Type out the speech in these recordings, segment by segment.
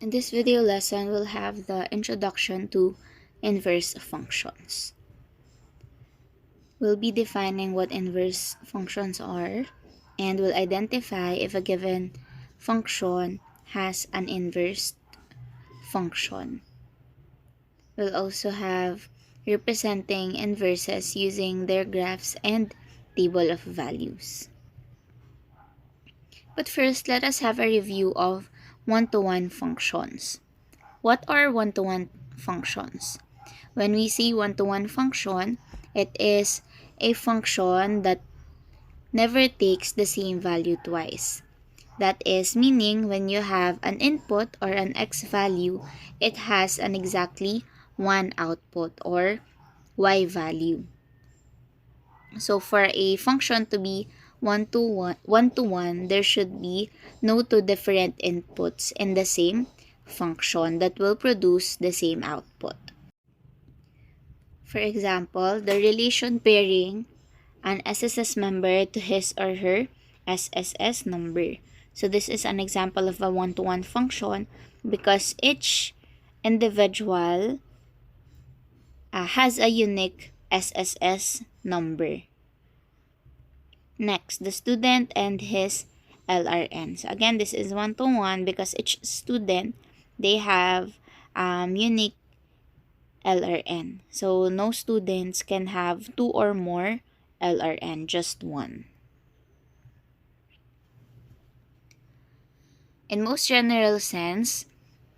In this video lesson, we'll have the introduction to inverse functions. We'll be defining what inverse functions are, and we'll identify if a given function has an inverse function. We'll also have representing inverses using their graphs and table of values. But first, let us have a review of one-to-one functions. What are one-to-one functions? When we say one-to-one function, it is a function that never takes the same value twice. That is, meaning when you have an input or an x value, it has an exactly one output or y value. So for a function to be one-to-one, there should be no two different inputs in the same function that will produce the same output. For example, the relation pairing an SSS member to his or her SSS number. So this is an example of a one-to-one function because each individual has a unique SSS number. Next, the student and his LRN. So again, this is one-to-one because each student, they have unique LRN. So no students can have two or more LRN, just one. In most general sense,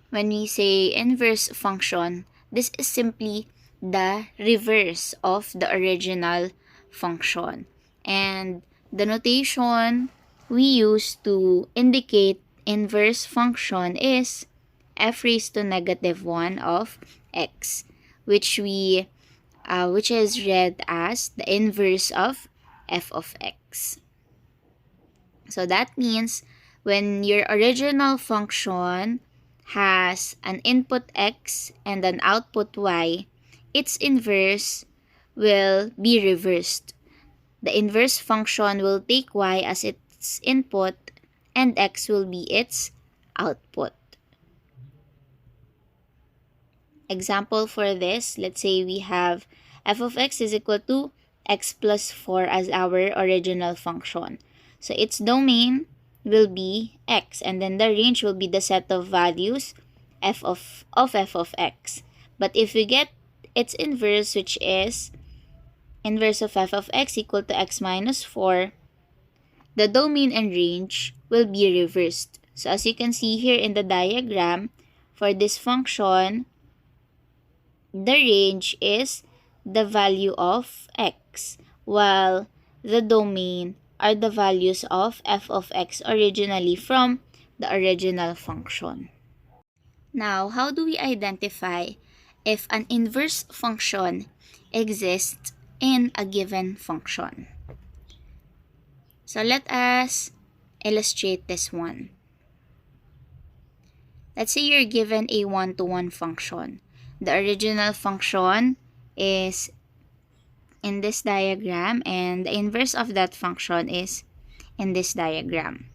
when we say inverse function, this is simply the reverse of the original function. And the notation we use to indicate inverse function is f raised to negative 1 of x, which is read as the inverse of f of x. So that means when your original function has an input x and an output y, its inverse will be reversed. The inverse function will take y as its input and x will be its output. Example for this, let's say we have f of x is equal to x plus 4 as our original function. So its domain will be x, and then the range will be the set of values f of x. But if we get its inverse, which is inverse of f of x equal to x minus 4, the domain and range will be reversed. So as you can see here in the diagram, for this function, the range is the value of x, while the domain are the values of f of x originally from the original function. Now, how do we identify if an inverse function exists in a given function? So let us illustrate this one. Let's say you're given a one-to-one function. The original function is in this diagram, and the inverse of that function is in this diagram.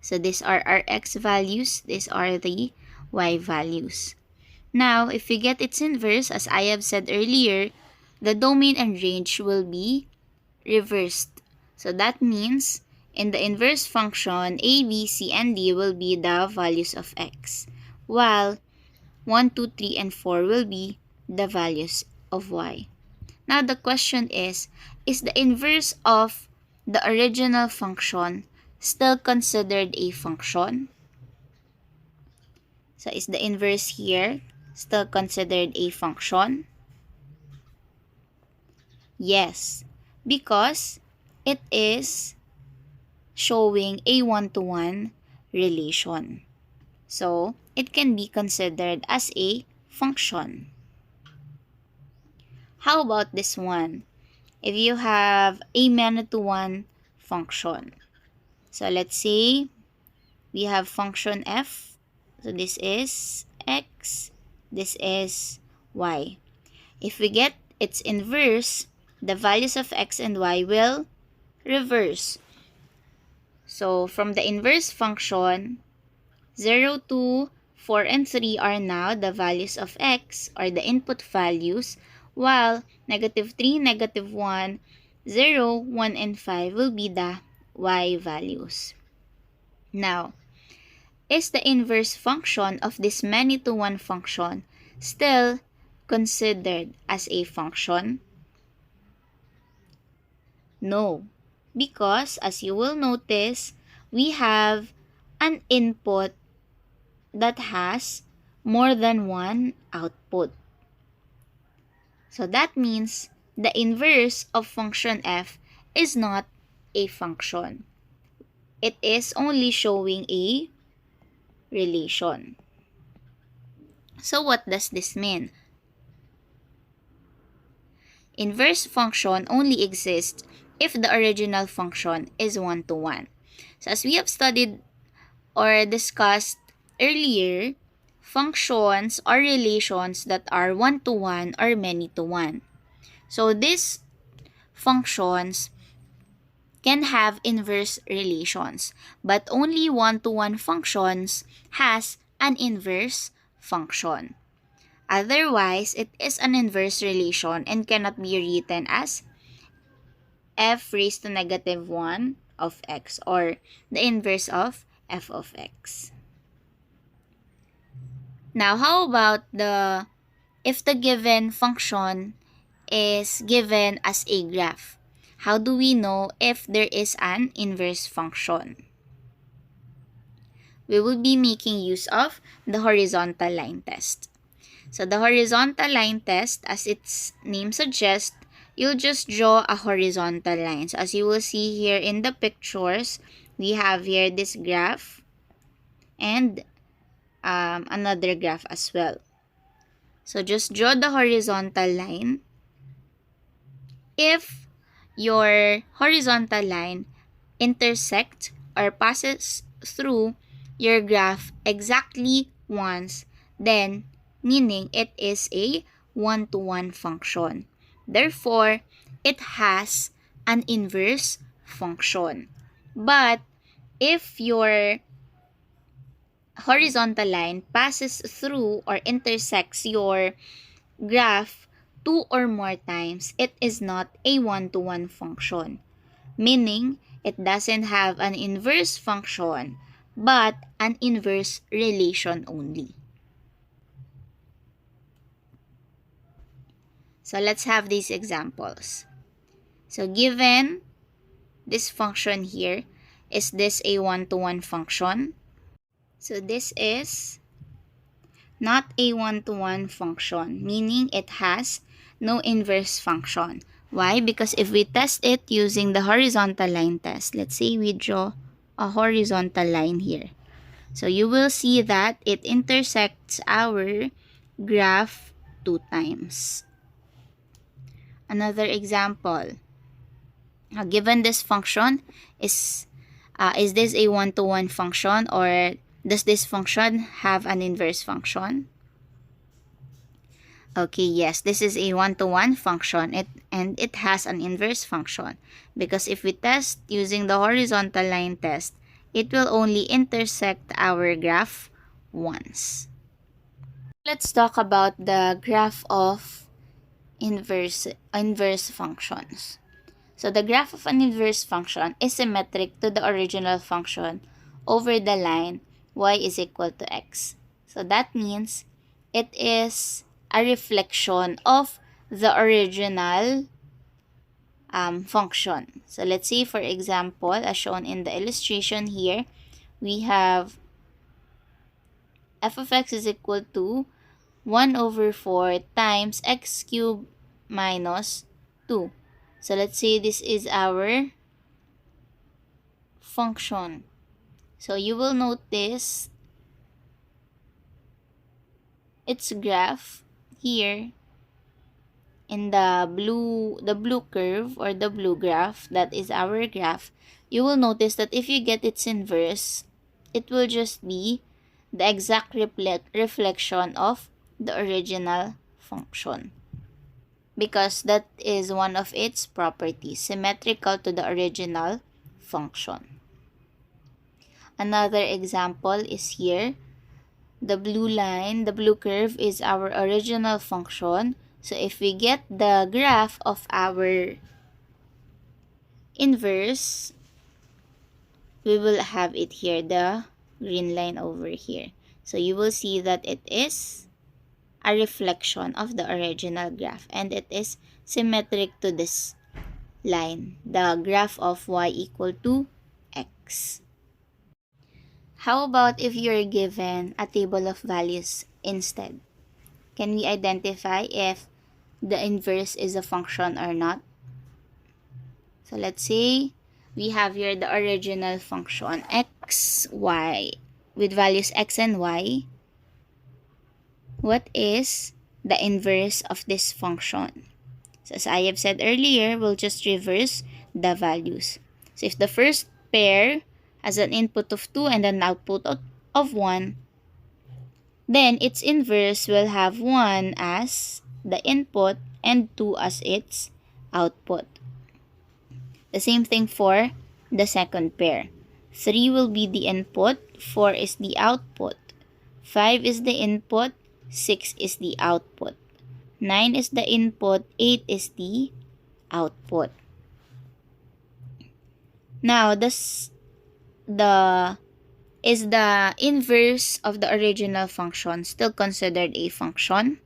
So these are our x values, these are the y values. Now, if we get its inverse, as I have said earlier, the domain and range will be reversed. So that means in the inverse function, a, b, c, and d will be the values of x, while 1, 2, 3, and 4 will be the values of y. Now the question is the inverse of the original function still considered a function? So is the inverse here still considered a function? Yes, because it is showing a one-to-one relation. So it can be considered as a function. How about this one? If you have a many-to-one function. So let's say we have function f. So this is x, this is y. If we get its inverse, the values of x and y will reverse. So from the inverse function, 0 to 4 and 3 are now the values of x, or the input values, while negative 3, negative 1, 0, 1, and 5 will be the y values. Now, is the inverse function of this many-to-one function still considered as a function? No, because as you will notice, we have an input that has more than one output. So that means the inverse of function f is not a function. It is only showing a relation. So what does this mean? Inverse function only exists if the original function is one-to-one. So as we have studied or discussed earlier, functions are relations that are one-to-one or many-to-one. So these functions can have inverse relations, but only one-to-one functions has an inverse function. Otherwise, it is an inverse relation and cannot be written as f raised to negative 1 of x, or the inverse of f of x. Now, how about if the given function is given as a graph? How do we know if there is an inverse function? We will be making use of the horizontal line test. So the horizontal line test, as its name suggests, you'll just draw a horizontal line. So as you will see here in the pictures, we have here this graph and another graph as well. So just draw the horizontal line. If your horizontal line intersects or passes through your graph exactly once, then meaning it is a one-to-one function. Therefore, it has an inverse function. But if your horizontal line passes through or intersects your graph 2 or more times, it is not a one-to-one function. Meaning, it doesn't have an inverse function, but an inverse relation only. So let's have these examples. So given this function here, is this a one-to-one function? So this is not a one-to-one function, meaning it has no inverse function. Why? Because if we test it using the horizontal line test, let's say we draw a horizontal line here. So you will see that it intersects our graph 2 times. Another example. Given this function, is this a one-to-one function, or does this function have an inverse function? Okay, yes, this is a one-to-one function, and it has an inverse function, because if we test using the horizontal line test, it will only intersect our graph once. Let's talk about the graph of inverse functions. So the graph of an inverse function is symmetric to the original function over the line y is equal to x. So that means it is a reflection of the original function. So let's say, for example, as shown in the illustration here, we have f of x is equal to 1 over 4 times x cubed minus 2. So let's say this is our function. So you will notice its graph here in the blue curve, or the blue graph, that is our graph. You will notice that if you get its inverse, it will just be the exact reflection of the original function, because that is one of its properties, symmetrical to the original function. Another example is here. the blue line, the blue curve is our original function. So if we get the graph of our inverse, we will have it here, the green line over here. So you will see that it is a reflection of the original graph, and it is symmetric to this line, the graph of y equal to x. How about if you're given a table of values instead? Can we identify if the inverse is a function or not? So let's say we have here the original function x, y with values x and y. What is the inverse of this function? So as I have said earlier, we'll just reverse the values. So if the first pair has an input of 2 and an output of 1, then its inverse will have 1 as the input and 2 as its output. The same thing for the second pair. 3 will be the input, 4 is the output, 5 is the input, 6 is the output, 9 is the input, 8 is the output. Now, is the inverse of the original function still considered a function?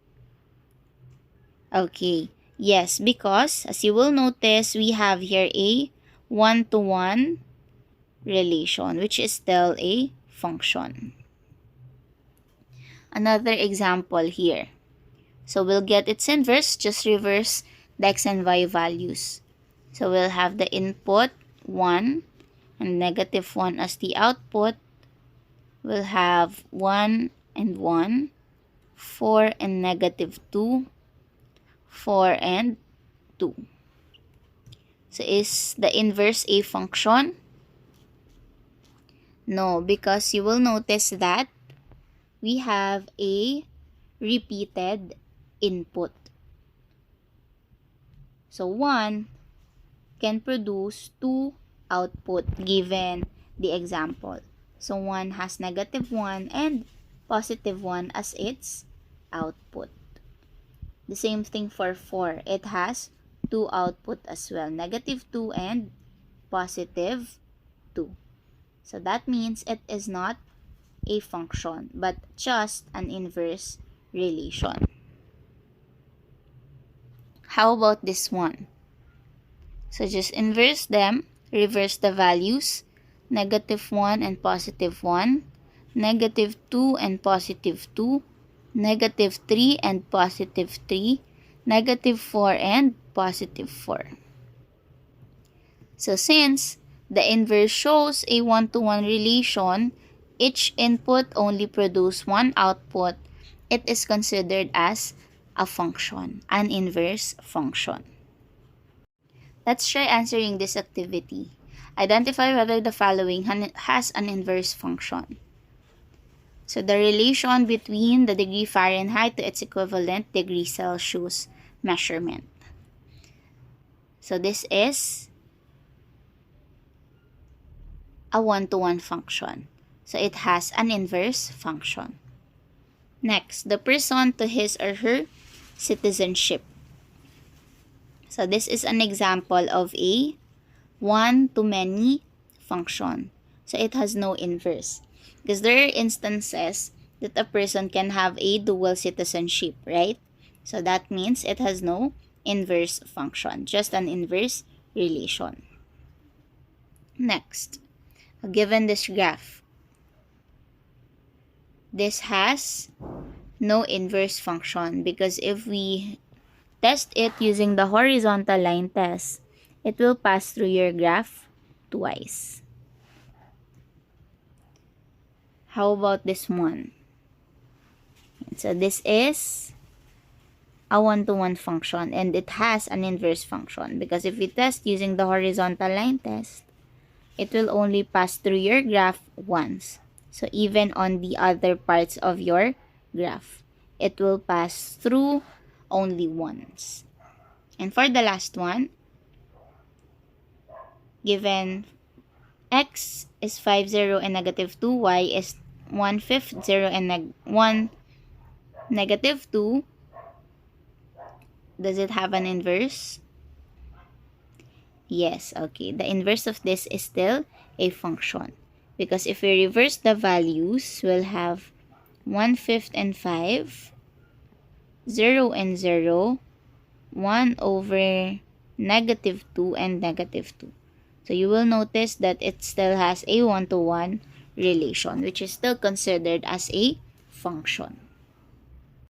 Okay, yes, because as you will notice, we have here a one-to-one relation, which is still a function. Another example here. So we'll get its inverse, just reverse the x and y values. So we'll have the input 1 and negative 1 as the output. We'll have 1 and 1, 4 and negative 2, 4 and 2. So is the inverse a function? No, because you will notice that we have a repeated input. So 1 can produce 2 output given the example. So 1 has negative 1 and positive 1 as its output. The same thing for 4. It has 2 output as well, negative 2 and positive 2. So that means it is not a function, but just an inverse relation. How about this one? So just inverse them, reverse the values, negative 1 and positive 1, negative 2 and positive 2, negative 3 and positive 3, negative 4 and positive 4. So since the inverse shows a one-to-one relation, each input only produces one output, it is considered as a function, an inverse function. Let's try answering this activity. Identify whether the following has an inverse function. So the relation between the degree Fahrenheit to its equivalent degree Celsius measurement. So this is a one-to-one function. So it has an inverse function. Next, the person to his or her citizenship. So this is an example of a one-to-many function. So it has no inverse. Because there are instances that a person can have a dual citizenship, right? So that means it has no inverse function, just an inverse relation. Next, given this graph, this has no inverse function because if we test it using the horizontal line test, it will pass through your graph twice. How about this one? So this is a one-to-one function and it has an inverse function because if we test using the horizontal line test, it will only pass through your graph once. So even on the other parts of your graph, it will pass through only once. And for the last one, given x is 5, 0, and negative 2, y is 1/5, 0, and 1, -2. Does it have an inverse? Yes, okay. The inverse of this is still a function. Because if we reverse the values, we'll have 1/5 and 5, 0 and 0, 1 over -2 and -2. So you will notice that it still has a 1-to-1 relation, which is still considered as a function.